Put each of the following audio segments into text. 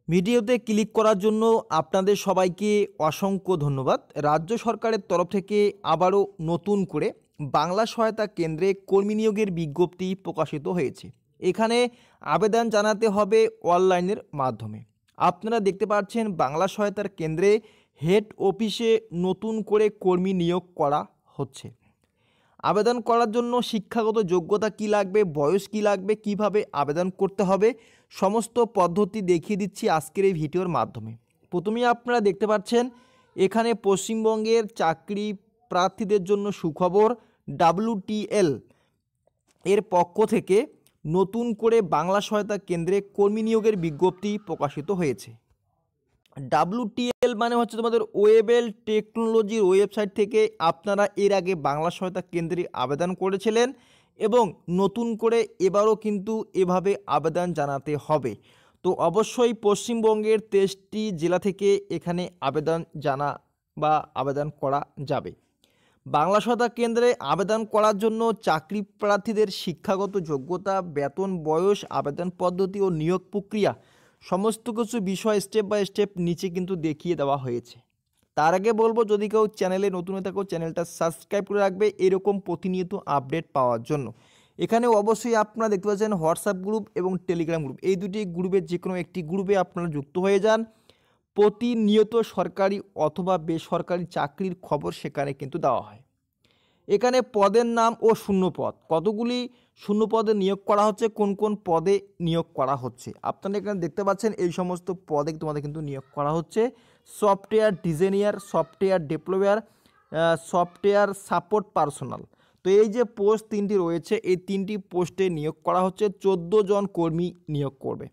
ভিডিওতে ক্লিক করার জন্য আপনাদের সবাইকে অসংখ্য ধন্যবাদ। রাজ্য সরকারের তরফ থেকে আবারও নতুন করে বাংলা সহায়তা কেন্দ্রে কর্মী নিয়োগের বিজ্ঞপ্তি প্রকাশিত হয়েছে। এখানে আবেদন জানাতে হবে অনলাইনের মাধ্যমে। আপনারা দেখতে পাচ্ছেন বাংলা সহায়তার কেন্দ্রে হেড অফিসে নতুন করে কর্মী নিয়োগ করা হচ্ছে। আবেদন করার জন্য শিক্ষাগত যোগ্যতা কী লাগবে, বয়স কী লাগবে, কিভাবে আবেদন করতে হবে, সমস্ত পদ্ধতি দেখিয়ে দিচ্ছি আজকের এই ভিডিওর মাধ্যমে। প্রথমেই আপনারা দেখতে পাচ্ছেন এখানে পশ্চিমবঙ্গের চাকরি প্রার্থীদের জন্য সুখবর। WTL এর পক্ষ থেকে নতুন করে বাংলা সহায়তা কেন্দ্রে কর্মী নিয়োগের বিজ্ঞপ্তি প্রকাশিত হয়েছে। WTL মানে হচ্ছে তোমাদের ওয়েবেল টেকনোলজির ওয়েবসাইট থেকে আপনারা এর আগে বাংলা সহায়তা কেন্দ্রে আবেদন করেছিলেন এবং নতুন করে এবারও কিন্তু এভাবে আবেদন জানাতে হবে। তো অবশ্যই পশ্চিমবঙ্গের 23টি জেলা থেকে এখানে আবেদন জানা বা আবেদন করা যাবে। বাংলা সহায়তা কেন্দ্রে আবেদন করার জন্য চাকরি প্রার্থীদের শিক্ষাগত যোগ্যতা, বেতন, বয়স, আবেদন পদ্ধতি ও নিয়োগ প্রক্রিয়া সমস্ত কিছু বিষয় স্টেপ বাই স্টেপ নিচে কিন্তু দেখিয়ে দেওয়া হয়েছে। তার আগে বলবো, যদি কেউ চ্যানেলে নতুন হয়ে থাকো চ্যানেলটা সাবস্ক্রাইব করে রাখবে এরকম প্রতিনিয়ত আপডেট পাওয়ার জন্য। এখানে অবশ্যই আপনারা দেখতে পাচ্ছেন হোয়াটসঅ্যাপ গ্রুপ এবং টেলিগ্রাম গ্রুপ, এই দুটি গ্রুপের যে কোনো একটি গ্রুপে আপনারা যুক্ত হয়ে যান। প্রতিনিয়ত সরকারি অথবা বেসরকারি চাকরির খবর সেখানে কিন্তু দেওয়া হয়। এখানে পদের নাম ও শূন্যপদ, কতগুলি শূন্যপদে নিয়োগ করা হচ্ছে, কোন কোন পদে নিয়োগ করা হচ্ছে আপনারা এখানে দেখতে পাচ্ছেন। এই সমস্ত পদে তোমাদের কিন্তু নিয়োগ করা হচ্ছে। Software designer, software developer, software support personal. তো এই যে পোস্ট তিনটি রয়েছে, এই তিনটি পোস্টে নিয়োগ করা হচ্ছে। 14 জন কর্মী নিয়োগ করবে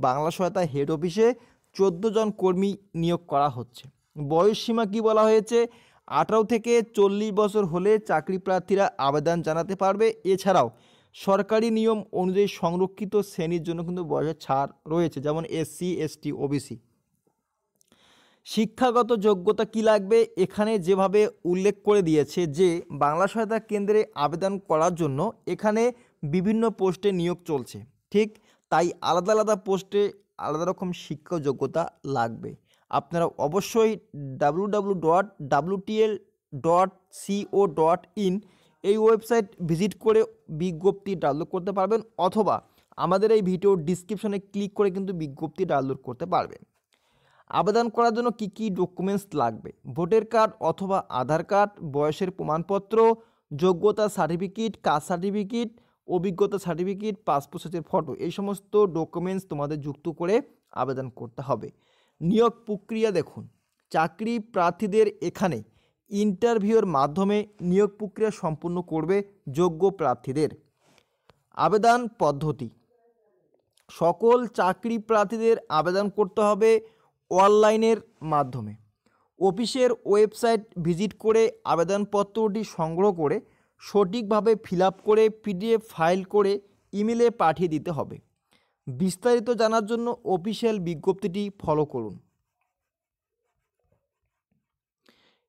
বাংলা সহায়তা হেড অফিসে। 14 জন কর্মী নিয়োগ করা হচ্ছে। বয়স সীমা কী বলা হয়েছে? 18 থেকে 40 বছর হলে চাকরি প্রার্থীরা আবেদন জানাতে পারবে। এছাড়াও সরকারি নিয়ম অনুযায়ী সংরক্ষিত শ্রেণীর জন্য কিন্তু বয়সের ছাড় রয়েছে, যেমন SC ST OBC। শিক্ষাগত যোগ্যতা কি লাগবে এখানে যেভাবে উল্লেখ করে দিয়েছে যে বাংলা সহায়তা কেন্দ্রে আবেদন করার জন্য এখানে বিভিন্ন পোস্টে নিয়োগ চলছে, ঠিক তাই আলাদা আলাদা পোস্টে আলাদা রকম শিক্ষা যোগ্যতা লাগবে। আপনারা অবশ্যই www.wtl.co.in এই ওয়েবসাইট ভিজিট করে বিজ্ঞপ্তি ডাউনলোড করতে পারবেন, অথবা আমাদের এই ভিডিও ডিসক্রিপশনে ক্লিক করে কিন্তু বিজ্ঞপ্তি ডাউনলোড করতে পারবেন। আবেদন করার জন্য কি কি ডকুমেন্টস লাগবে? ভোটার কার্ড অথবা আধার কার্ড, বয়সের প্রমাণপত্র, যোগ্যতা সার্টিফিকেট, কাস্ট সার্টিফিকেট, অভিজ্ঞতা সার্টিফিকেট, পাসপোর্ট সাইজের ফটো, এই সমস্ত ডকুমেন্টস তোমাদের যুক্ত করে আবেদন করতে হবে। নিয়োগ প্রক্রিয়া দেখুন, চাকরি প্রার্থীদের এখানে ইন্টারভিউর মাধ্যমে নিয়োগ প্রক্রিয়া সম্পূর্ণ করবে যোগ্য প্রার্থীদের। আবেদন পদ্ধতি, সকল চাকরি প্রার্থীদের আবেদন করতে হবে অনলাইনের মাধ্যমে। অফিসের ওয়েবসাইট ভিজিট করে আবেদনপত্রটি সংগ্রহ করে সঠিকভাবে ফিল আপ করে PDF ফাইল করে ইমেলে পাঠিয়ে দিতে হবে। বিস্তারিত জানার জন্য অফিসিয়াল বিজ্ঞপ্তিটি ফলো করুন।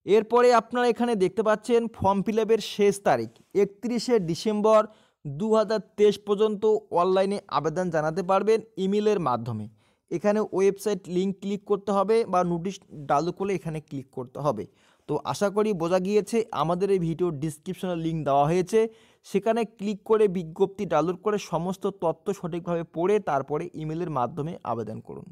এরপরে আপনারা এখানে দেখতে পাচ্ছেন ফর্ম ফিল আপের শেষ তারিখ 31শে ডিসেম্বর 2023 পর্যন্ত অনলাইনে আবেদন জানাতে পারবেন ইমেলের মাধ্যমে। এখানে ওয়েবসাইট লিঙ্ক ক্লিক করতে হবে বা নোটিশ ডাউনলোড করলে এখানে ক্লিক করতে হবে। তো আশা করি বোঝা গিয়েছে। আমাদের এই ভিডিও ডিসক্রিপশনে লিঙ্ক দেওয়া হয়েছে, সেখানে ক্লিক করে বিজ্ঞপ্তি ডাউনলোড করে সমস্ত তথ্য সঠিকভাবে পড়ে তারপরে ইমেলের মাধ্যমে আবেদন করুন।